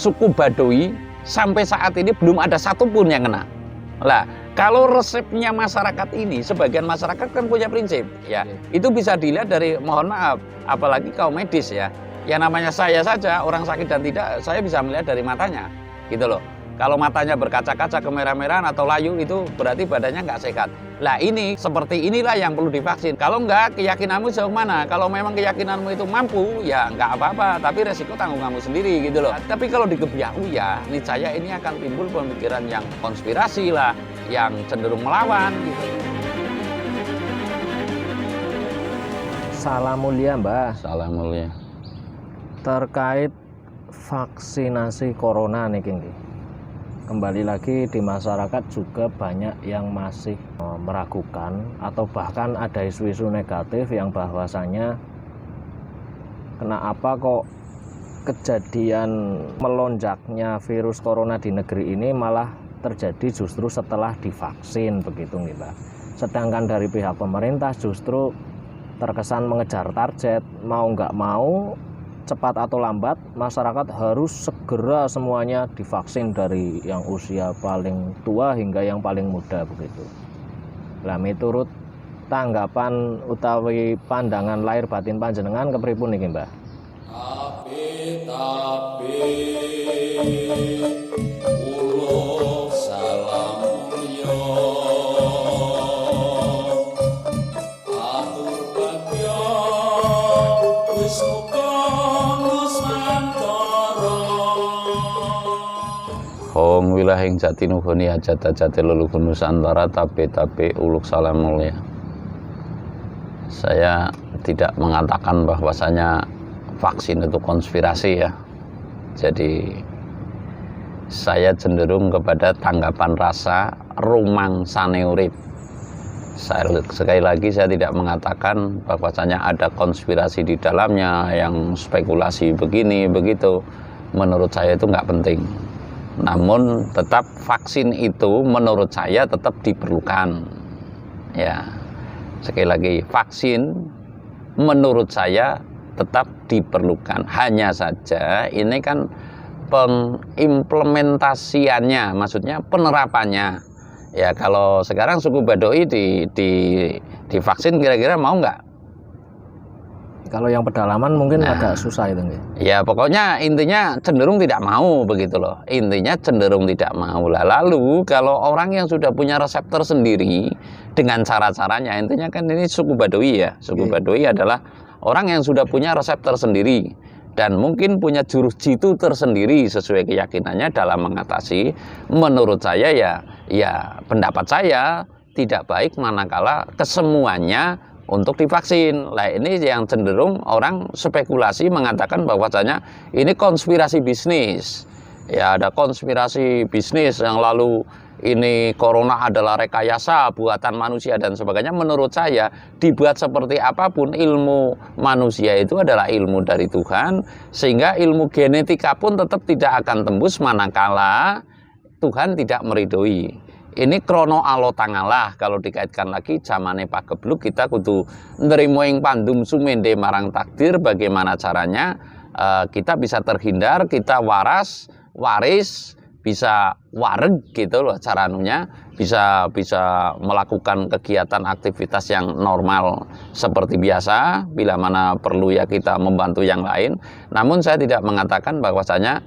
suku Baduy sampai saat ini belum ada satupun yang kena. Lah, kalau resepnya masyarakat ini, sebagian masyarakat kan punya prinsip, ya. Itu bisa dilihat dari, mohon maaf, apalagi kaum medis ya. Yang namanya saya saja, orang sakit dan tidak, saya bisa melihat dari matanya, gitu loh. Kalau matanya berkaca-kaca kemerah-merahan atau layu, itu berarti badannya nggak sehat. Lah ini, seperti inilah yang perlu divaksin. Kalau nggak, keyakinanmu sejauh mana? Kalau memang keyakinanmu itu mampu, ya nggak apa-apa. Tapi resiko tanggung kamu sendiri gitu loh. Tapi kalau dikebiahu ya, niscaya ini akan timbul pemikiran yang konspirasi lah, yang cenderung melawan gitu. Salam mulia Mbah. Salam mulia. Terkait vaksinasi corona nih King. Kembali lagi di masyarakat juga banyak yang masih meragukan atau bahkan ada isu-isu negatif yang bahwasanya kenapa kok kejadian melonjaknya virus corona di negeri ini malah terjadi justru setelah divaksin begitu nih Mbak. Sedangkan dari pihak pemerintah justru terkesan mengejar target, mau nggak mau cepat atau lambat masyarakat harus segera semuanya divaksin dari yang usia paling tua hingga yang paling muda begitu. Lah miturut tanggapan utawi pandangan lahir batin panjenengan kepripun niki Mbah? Tapi uluk salam mulya atur bagya wis Om wilahing jati nuhuni ajat-ajati leluhur Nusantara tapi uluk salam mulia. Saya tidak mengatakan bahwasanya vaksin itu konspirasi ya. Jadi saya cenderung kepada tanggapan rasa rumang saneurip. Sekali lagi saya tidak mengatakan bahwasanya ada konspirasi di dalamnya yang spekulasi begini begitu. Menurut saya itu nggak penting. Namun tetap vaksin itu menurut saya tetap diperlukan. Ya, sekali lagi vaksin menurut saya tetap diperlukan. Hanya saja ini kan pengimplementasiannya, maksudnya penerapannya. Ya kalau sekarang suku Baduy divaksin kira-kira mau nggak? Kalau yang pedalaman mungkin agak susah itu nggih. Ya pokoknya intinya cenderung tidak mau begitu loh. Intinya cenderung tidak mau lah. Lalu kalau orang yang sudah punya reseptor sendiri dengan cara-caranya, intinya kan ini suku Baduy ya. Suku Baduy adalah orang yang sudah punya reseptor sendiri dan mungkin punya jurus jitu tersendiri sesuai keyakinannya dalam mengatasi. Menurut saya ya pendapat saya tidak baik manakala kesemuanya untuk divaksin. Lah ini yang cenderung orang spekulasi mengatakan bahwasanya ini konspirasi bisnis. Ya ada konspirasi bisnis yang lalu ini corona adalah rekayasa buatan manusia dan sebagainya. Menurut saya dibuat seperti apapun ilmu manusia itu adalah ilmu dari Tuhan, sehingga ilmu genetika pun tetap tidak akan tembus manakala Tuhan tidak meridhoi. Ini krono alo tangalah, kalau dikaitkan lagi zamane pagebluk kita kudu nrimo ing pandum sumende marang takdir. Bagaimana caranya kita bisa terhindar, kita waris, bisa wareg gitu loh caranunya, bisa melakukan kegiatan aktivitas yang normal seperti biasa. Bila mana perlu ya kita membantu yang lain. Namun saya tidak mengatakan bahwasanya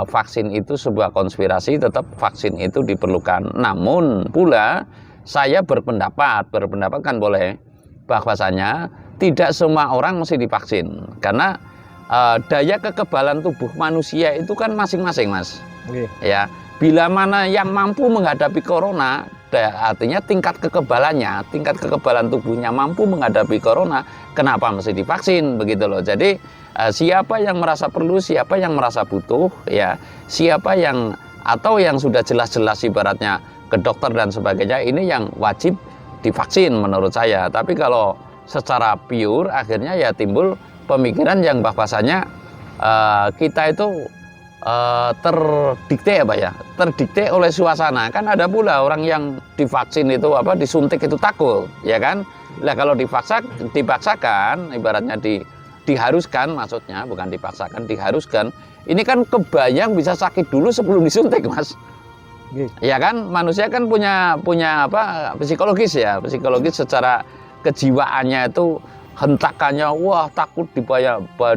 vaksin itu sebuah konspirasi, tetap vaksin itu diperlukan. Namun pula saya berpendapat kan boleh, bahwasanya tidak semua orang mesti divaksin karena daya kekebalan tubuh manusia itu kan masing-masing Mas. Ya, bila mana yang mampu menghadapi corona, artinya tingkat kekebalan tubuhnya mampu menghadapi corona, kenapa mesti divaksin begitu loh. Jadi siapa yang merasa perlu, siapa yang merasa butuh, ya siapa yang atau yang sudah jelas-jelas ibaratnya ke dokter dan sebagainya, ini yang wajib divaksin menurut saya. Tapi kalau secara pure akhirnya ya timbul pemikiran yang bahwasanya kita itu terdikte oleh suasana. Kan ada pula orang yang divaksin itu disuntik itu takut, ya kan? Lah kalau dipaksakan ibaratnya diharuskan, maksudnya bukan dipaksakan, diharuskan, Ini kan kebayang bisa sakit dulu sebelum disuntik, Mas. Ya kan, manusia kan punya apa, psikologis ya, psikologis secara kejiwaannya itu hentakannya, wah takut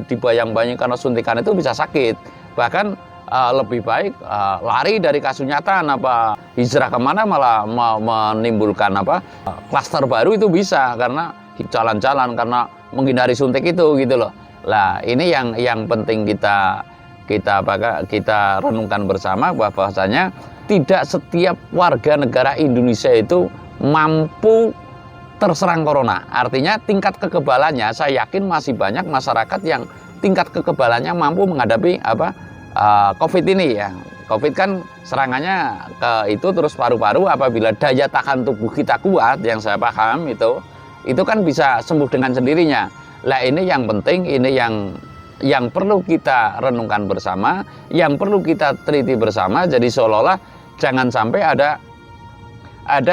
dibayang-bayang karena suntikan itu bisa sakit. Bahkan lebih baik lari dari kasus nyata, apa hijrah kemana malah menimbulkan apa klaster baru itu bisa karena jalan-jalan karena menghindari suntik itu gitu loh. Lah ini yang penting kita renungkan bersama bahwasanya tidak setiap warga negara Indonesia itu mampu terserang corona. Artinya tingkat kekebalannya saya yakin masih banyak masyarakat yang tingkat kekebalannya mampu menghadapi COVID ini ya. COVID kan serangannya ke itu terus paru-paru, apabila daya tahan tubuh kita kuat, yang saya paham itu kan bisa sembuh dengan sendirinya. Lah ini yang penting, ini yang perlu kita renungkan bersama, yang perlu kita teliti bersama. Jadi seolah-olah jangan sampai ada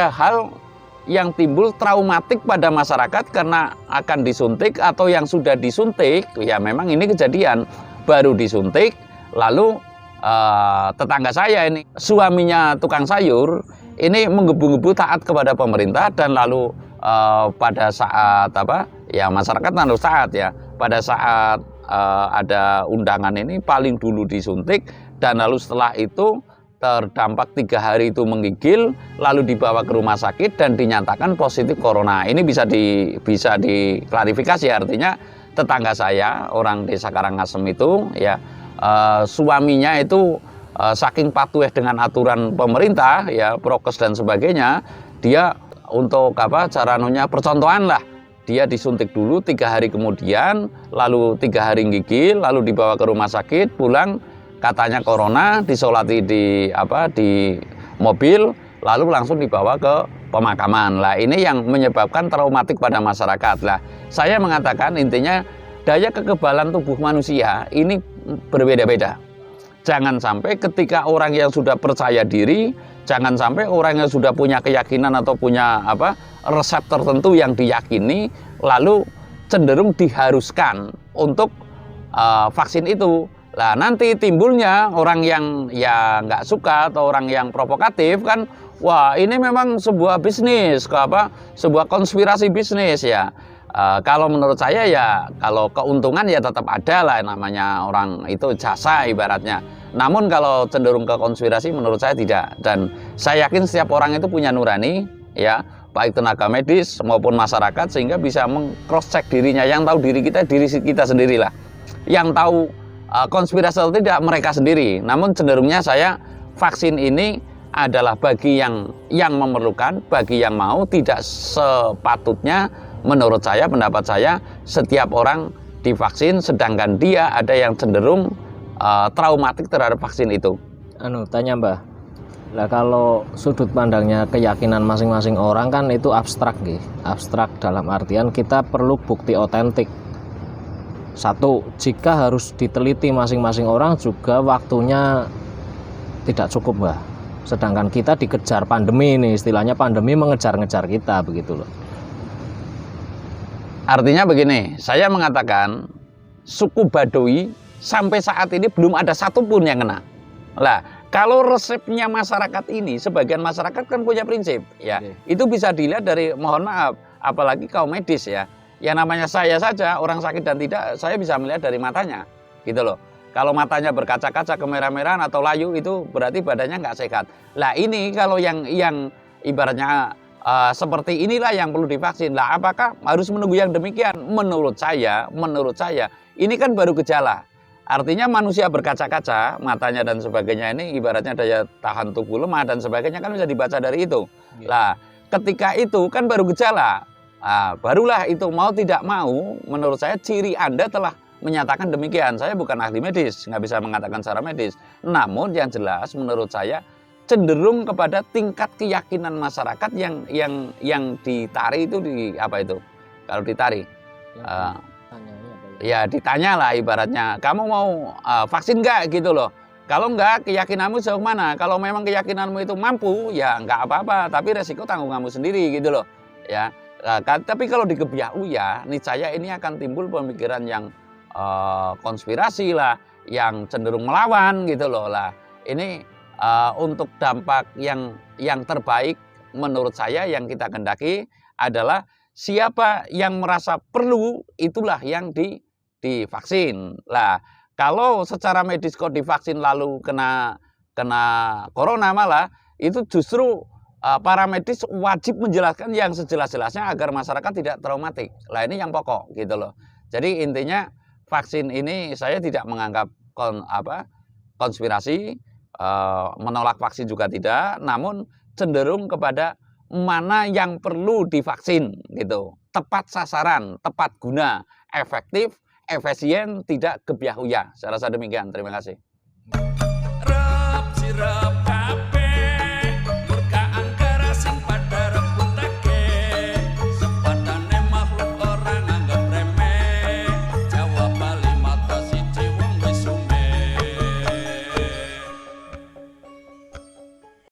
hal yang timbul traumatik pada masyarakat karena akan disuntik atau yang sudah disuntik. Ya memang ini kejadian baru disuntik, lalu tetangga saya ini suaminya tukang sayur ini menggebu-gebu taat kepada pemerintah, dan lalu pada saat ya masyarakat harus taat ya, pada saat ada undangan ini paling dulu disuntik, dan lalu setelah itu terdampak 3 hari itu menggigil, lalu dibawa ke rumah sakit dan dinyatakan positif corona. Ini bisa diklarifikasi, artinya tetangga saya orang desa Karangasem itu ya suaminya itu saking patuh dengan aturan pemerintah ya, prokes dan sebagainya, dia untuk percontohan lah, dia disuntik dulu 3 hari kemudian, lalu 3 hari gigil, lalu dibawa ke rumah sakit, pulang katanya corona, disolati di mobil, lalu langsung dibawa ke pemakaman. Lah ini yang menyebabkan traumatik pada masyarakat. Lah saya mengatakan intinya daya kekebalan tubuh manusia ini berbeda-beda. Jangan sampai ketika orang yang sudah percaya diri, jangan sampai orang yang sudah punya keyakinan atau punya resep tertentu yang diyakini, lalu cenderung diharuskan untuk vaksin itu. Lah nanti timbulnya orang yang ya nggak suka atau orang yang provokatif kan, wah ini memang sebuah bisnis, sebuah konspirasi bisnis ya. Kalau menurut saya ya, kalau keuntungan ya tetap ada lah, namanya orang itu jasa ibaratnya. Namun kalau cenderung ke konspirasi menurut saya tidak, dan saya yakin setiap orang itu punya nurani ya, baik tenaga medis maupun masyarakat, sehingga bisa meng-cross check dirinya. Yang tahu diri kita sendirilah. Yang tahu konspirasi atau tidak mereka sendiri. Namun cenderungnya saya vaksin ini adalah bagi yang memerlukan, bagi yang mau. Tidak sepatutnya menurut saya, pendapat saya, setiap orang divaksin, sedangkan dia ada yang cenderung traumatik terhadap vaksin itu. Tanya Mbah, lah kalau sudut pandangnya keyakinan masing-masing orang kan itu abstrak abstrak dalam artian kita perlu bukti otentik. Satu, jika harus diteliti masing-masing orang juga waktunya tidak cukup Mbah. Sedangkan kita dikejar pandemi ini, istilahnya pandemi mengejar-ngejar kita begitu loh. Artinya begini, saya mengatakan suku Baduy sampai saat ini belum ada satupun yang kena. Lah, kalau resepnya masyarakat ini, sebagian masyarakat kan punya prinsip ya. Itu bisa dilihat dari, mohon maaf, apalagi kaum medis ya. Ya namanya saya saja orang sakit dan tidak, saya bisa melihat dari matanya gitu loh. Kalau matanya berkaca-kaca kemerah-merahan atau layu, itu berarti badannya nggak sehat. Lah ini kalau yang ibaratnya seperti inilah yang perlu divaksin. Lah apakah harus menunggu yang demikian? Menurut saya ini kan baru gejala. Artinya manusia berkaca-kaca matanya dan sebagainya, ini ibaratnya daya tahan tubuh lemah dan sebagainya kan bisa dibaca dari itu. Lah ketika itu kan baru gejala. Barulah itu, mau tidak mau, menurut saya ciri Anda telah menyatakan demikian. Saya bukan ahli medis, nggak bisa mengatakan secara medis. Namun yang jelas menurut saya cenderung kepada tingkat keyakinan masyarakat yang ditari itu kalau ditari, ya ditanya lah ibaratnya, kamu mau vaksin nggak gitu loh. Kalau nggak, keyakinanmu sejauh mana? Kalau memang keyakinanmu itu mampu, ya nggak apa-apa, tapi resiko tanggung kamu sendiri gitu loh ya. Tapi kalau dikebiak ya, niscaya ini akan timbul pemikiran yang konspirasi lah, yang cenderung melawan gitu loh. Lah, ini untuk dampak yang terbaik menurut saya yang kita kendaki adalah siapa yang merasa perlu itulah yang divaksin. Lah, kalau secara medis kok divaksin lalu kena corona malah itu justru para medis wajib menjelaskan yang sejelas-jelasnya agar masyarakat tidak traumatik. Lah ini yang pokok gitu loh. Jadi intinya vaksin ini saya tidak menganggap konspirasi, menolak vaksin juga tidak, namun cenderung kepada mana yang perlu divaksin gitu. Tepat sasaran, tepat guna, efektif, efisien, tidak gebyah-uyah. Saya rasa demikian. Terima kasih.